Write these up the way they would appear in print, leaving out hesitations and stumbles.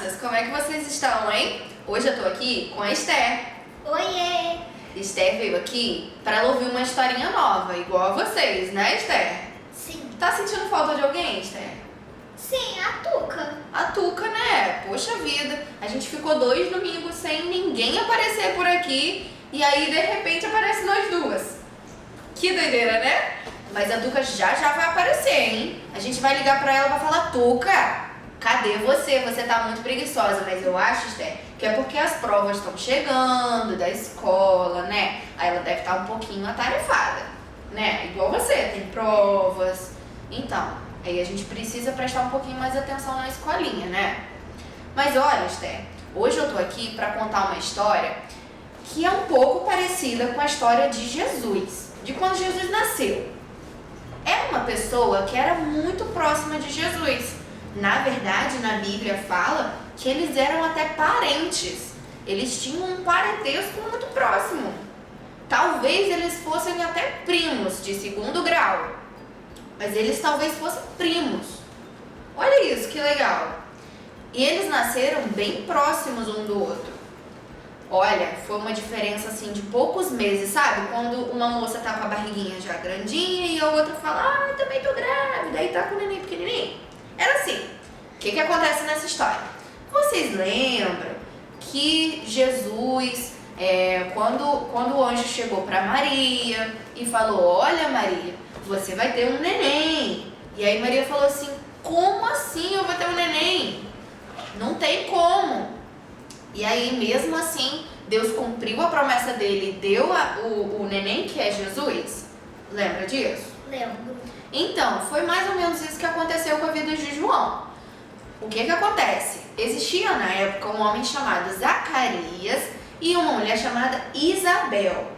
crianças, como é que vocês estão, hein? Hoje eu tô aqui com a Esther. Oiê! Esther veio aqui para ela ouvir uma historinha nova, igual a vocês, né, Esther? Sim. Tá sentindo falta de alguém, Esther? Sim, a Tuca. A Tuca, né? Poxa vida, a gente ficou 2 domingos sem ninguém aparecer por aqui e aí de repente aparece nós duas. Que doideira, né? Mas a Tuca já vai aparecer, hein? A gente vai ligar pra ela e vai falar: Tuca, cadê você? Você tá muito preguiçosa. Mas eu acho, Esther, que é porque as provas estão chegando da escola, né? Aí ela deve estar um pouquinho atarefada, né? Igual você, tem provas. Então, aí a gente precisa prestar um pouquinho mais atenção na escolinha, né? Mas olha, Esther, hoje eu tô aqui pra contar uma história que é um pouco parecida com a história de Jesus, de quando Jesus nasceu. É uma pessoa que era muito próxima de Jesus. Na verdade, na Bíblia fala que eles eram até parentes. Eles tinham um parentesco muito próximo. Talvez eles fossem até primos de 2º grau. Mas eles talvez fossem primos. Olha isso, que legal. E eles nasceram bem próximos um do outro. Olha, foi uma diferença assim de poucos meses, sabe? Quando uma moça tá com a barriguinha já grandinha e a outra fala: ah, também tô grávida, aí tá com o neném pequenininho. Era assim. O que acontece nessa história? Vocês lembram que Jesus, quando o anjo chegou pra Maria e falou: olha, Maria, você vai ter um neném. E aí Maria falou assim: como assim eu vou ter um neném? Não tem como. E aí, mesmo assim, Deus cumpriu a promessa dele e deu o neném, que é Jesus. Lembra disso? Lembro. Então, foi mais ou menos isso que aconteceu com a vida de João. O que acontece? Existia na época um homem chamado Zacarias e uma mulher chamada Isabel.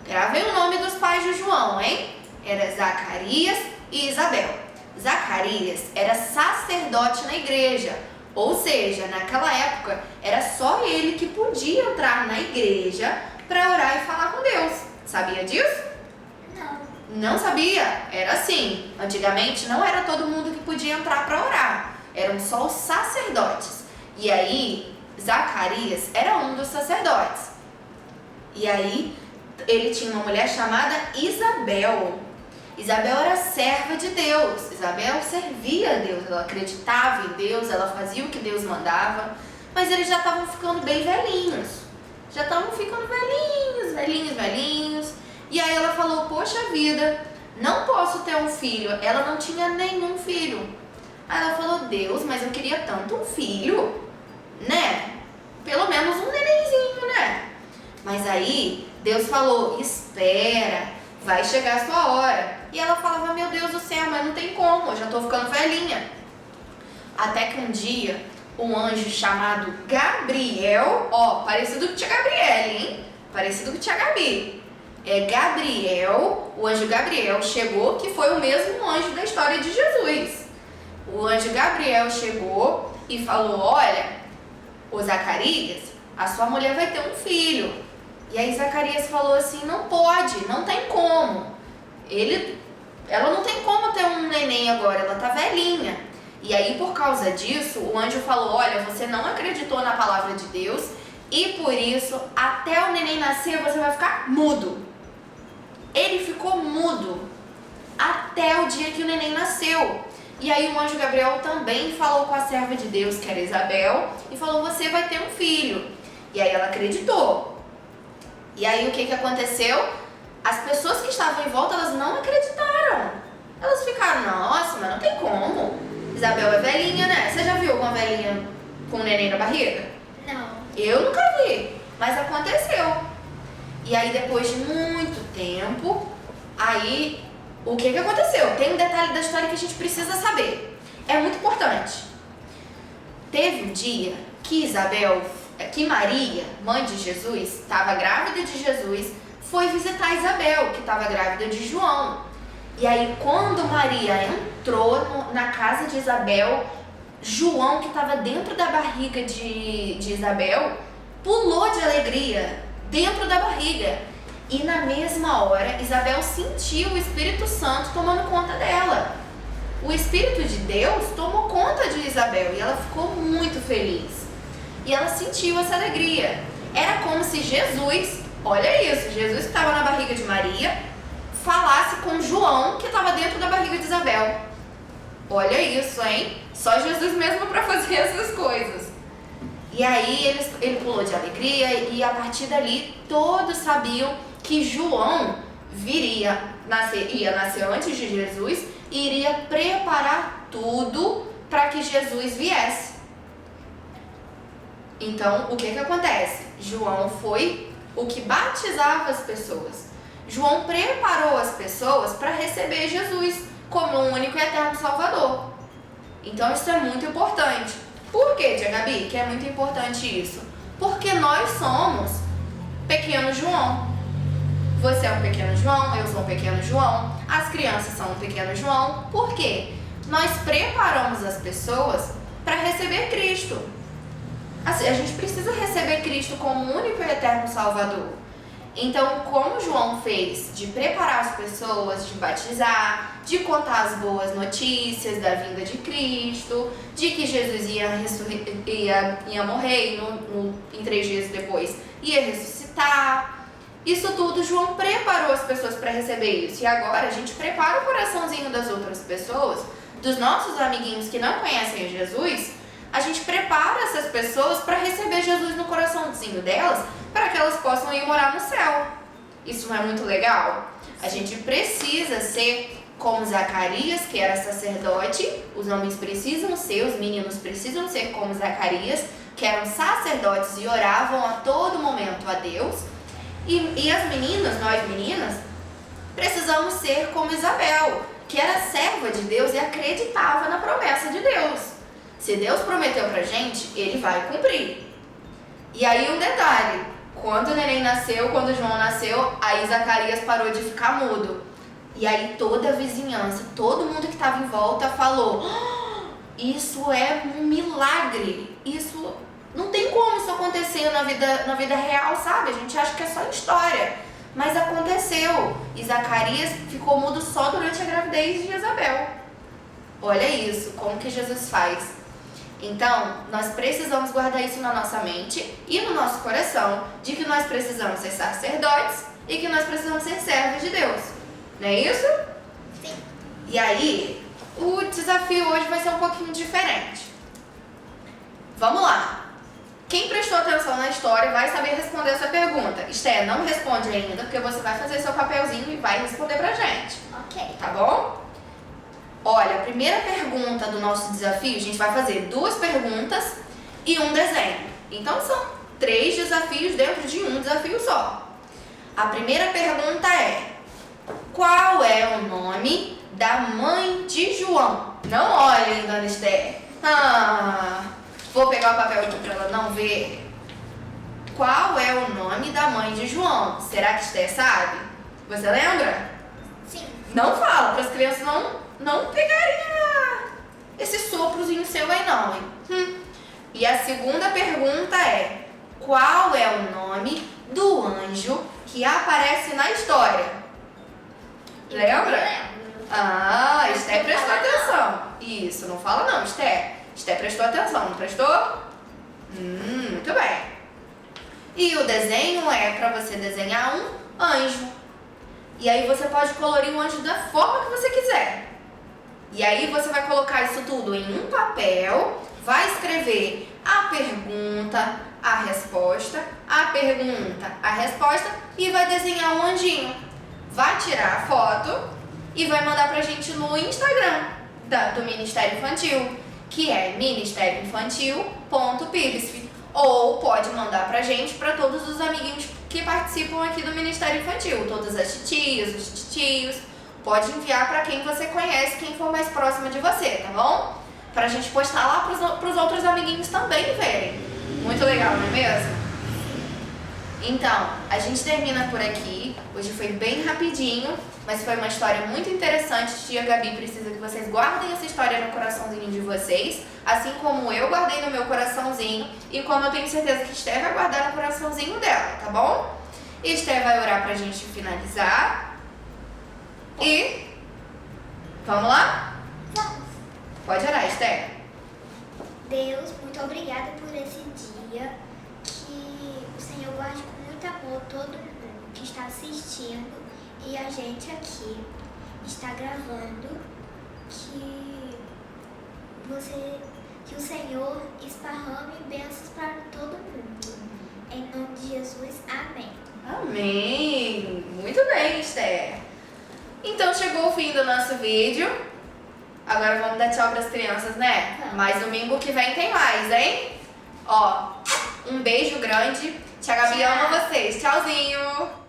Gravem o nome dos pais de João, hein? Era Zacarias e Isabel. Zacarias era sacerdote na igreja. Ou seja, naquela época era só ele que podia entrar na igreja para orar e falar com Deus. Sabia disso? Não. Não sabia? Era assim. Antigamente não era todo mundo que podia entrar para orar. Eram só os sacerdotes. E aí, Zacarias era um dos sacerdotes. E aí, ele tinha uma mulher chamada Isabel. Isabel era serva de Deus. Isabel servia a Deus, ela acreditava em Deus, ela fazia o que Deus mandava, mas eles já estavam ficando bem velhinhos. Já estavam ficando velhinhos. E aí ela falou: poxa vida, não posso ter um filho. Ela não tinha nenhum filho. Aí ela falou: Deus, mas eu queria tanto um filho, né? Pelo menos um nenenzinho, né? Mas aí Deus falou: espera, vai chegar a sua hora. E ela falava: meu Deus do céu, mas não tem como, eu já tô ficando velhinha. Até que um dia, um anjo chamado Gabriel, parecido com tia Gabriele, hein? Parecido com tia Gabi. Gabriel, o anjo Gabriel chegou, que foi o mesmo anjo da história de Jesus. O anjo Gabriel chegou e falou: olha, ô Zacarias, a sua mulher vai ter um filho. E aí Zacarias falou assim: não pode, não tem como. Ela não tem como ter um neném agora, ela tá velhinha. E aí, por causa disso, o anjo falou: olha, você não acreditou na palavra de Deus e por isso, até o neném nascer, você vai ficar mudo. Ele ficou mudo até o dia que o neném nasceu. E aí o anjo Gabriel também falou com a serva de Deus, que era Isabel, e falou: você vai ter um filho. E aí ela acreditou. E aí o que aconteceu? As pessoas que estavam em volta, elas não acreditaram. Elas ficaram: nossa, mas não tem como. Isabel é velhinha, né? Você já viu alguma velhinha com um neném na barriga? Não. Eu nunca vi, mas aconteceu. E aí depois de muito tempo, aí o que aconteceu? Tem um detalhe da história que a gente precisa saber. É muito importante. Teve um dia que Maria, mãe de Jesus, estava grávida de Jesus, foi visitar Isabel, que estava grávida de João. E aí, quando Maria entrou na casa de Isabel, João, que estava dentro da barriga de Isabel, pulou de alegria dentro da barriga. E na mesma hora, Isabel sentiu o Espírito Santo tomando conta dela. o Espírito de Deus tomou conta de Isabel e ela ficou muito feliz. E ela sentiu essa alegria. Era como se Jesus, olha isso, Jesus que estava na barriga de Maria, falasse com João que estava dentro da barriga de Isabel. Olha isso, hein? Só Jesus mesmo para fazer essas coisas. E aí ele pulou de alegria e a partir dali todos sabiam que João ia nascer antes de Jesus e iria preparar tudo para que Jesus viesse. Então, o que acontece? João foi o que batizava as pessoas. João preparou as pessoas para receber Jesus como o único e eterno Salvador. Então, isso é muito importante. Por que, tia Gabi, que é muito importante isso? Porque nós somos pequeno João. Você é um pequeno João, eu sou um pequeno João, as crianças são um pequeno João. Por quê? Nós preparamos as pessoas para receber Cristo. Assim, a gente precisa receber Cristo como único e eterno Salvador. Então, como João fez de preparar as pessoas, de batizar, de contar as boas notícias da vinda de Cristo, de que Jesus ia morrer e em 3 dias depois ia ressuscitar, isso tudo João preparou as pessoas para receber isso. E agora a gente prepara o coraçãozinho das outras pessoas, dos nossos amiguinhos que não conhecem Jesus, a gente prepara essas pessoas para receber Jesus no coraçãozinho delas, para que elas possam ir morar no céu. Isso não é muito legal? A gente precisa ser como Zacarias, que era sacerdote, os homens precisam ser, os meninos precisam ser como Zacarias, que eram sacerdotes e oravam a todo momento a Deus. E as meninas, nós meninas, precisamos ser como Isabel, que era serva de Deus e acreditava na promessa de Deus. Se Deus prometeu pra gente, Ele vai cumprir. E aí um detalhe, quando o neném nasceu, quando o João nasceu, aí Zacarias parou de ficar mudo. E aí toda a vizinhança, todo mundo que estava em volta falou: isso é um milagre, isso não tem como isso acontecer na vida real, sabe? A gente acha que é só história, mas aconteceu. E Zacarias ficou mudo só durante a gravidez de Isabel. Olha isso, como que Jesus faz. Então, nós precisamos guardar isso na nossa mente e no nosso coração, de que nós precisamos ser sacerdotes e que nós precisamos ser servos de Deus. Não é isso? Sim. E aí, o desafio hoje vai ser um pouquinho diferente. Vamos lá. Quem prestou atenção na história vai saber responder essa pergunta. Esté, não responde ainda, porque você vai fazer seu papelzinho e vai responder pra gente. Ok. Tá bom? Olha, a primeira pergunta do nosso desafio, a gente vai fazer 2 perguntas e um desenho. Então são 3 desafios dentro de um desafio só. A primeira pergunta é: qual é o nome da mãe de João? Não olhem, dona Esther. Vou pegar o papel aqui para ela não ver. Qual é o nome da mãe de João? Será que Esther sabe? Você lembra? Sim. Não fala, para as crianças não pegarem esse soprozinho seu aí não, hein? E a segunda pergunta é: qual é o nome do anjo que aparece na história? Lembra? Esther prestou atenção. Isso, não fala não, Esther. Esther prestou atenção, não prestou? Muito bem. E o desenho é para você desenhar um anjo. E aí você pode colorir o anjo da forma que você quiser. E aí você vai colocar isso tudo em um papel, vai escrever a pergunta, a resposta, a pergunta, a resposta e vai desenhar um anjinho. Vai tirar a foto e vai mandar pra gente no Instagram do Ministério Infantil, que é ministerioinfantil.pibsf. Ou pode mandar pra gente, pra todos os amiguinhos que participam aqui do Ministério Infantil, todas as titias, os titios. Pode enviar pra quem você conhece, quem for mais próxima de você, tá bom? Pra gente postar lá pros outros amiguinhos também verem. Muito legal, não é mesmo? Então, a gente termina por aqui. Hoje foi bem rapidinho, mas foi uma história muito interessante. Tia Gabi precisa que vocês guardem essa história no coraçãozinho de vocês, assim como eu guardei no meu coraçãozinho e como eu tenho certeza que Esther vai guardar no coraçãozinho dela, tá bom? Esther vai orar pra gente finalizar. E vamos lá? Vamos. Pode orar, Esther. Deus, muito obrigada por esse dia. Que o Senhor guarde com muito amor todo mundo que está assistindo e a gente aqui está gravando. Que o Senhor esparrame bênçãos para todo mundo. Em nome de Jesus, amém. Amém. Muito bem, Esther. Então chegou o fim do nosso vídeo. Agora vamos dar tchau pras crianças, né? Vamos. Mas domingo que vem tem mais, hein? Ó, um beijo grande. Tia Gabi Tchau. ama vocês. Tchauzinho.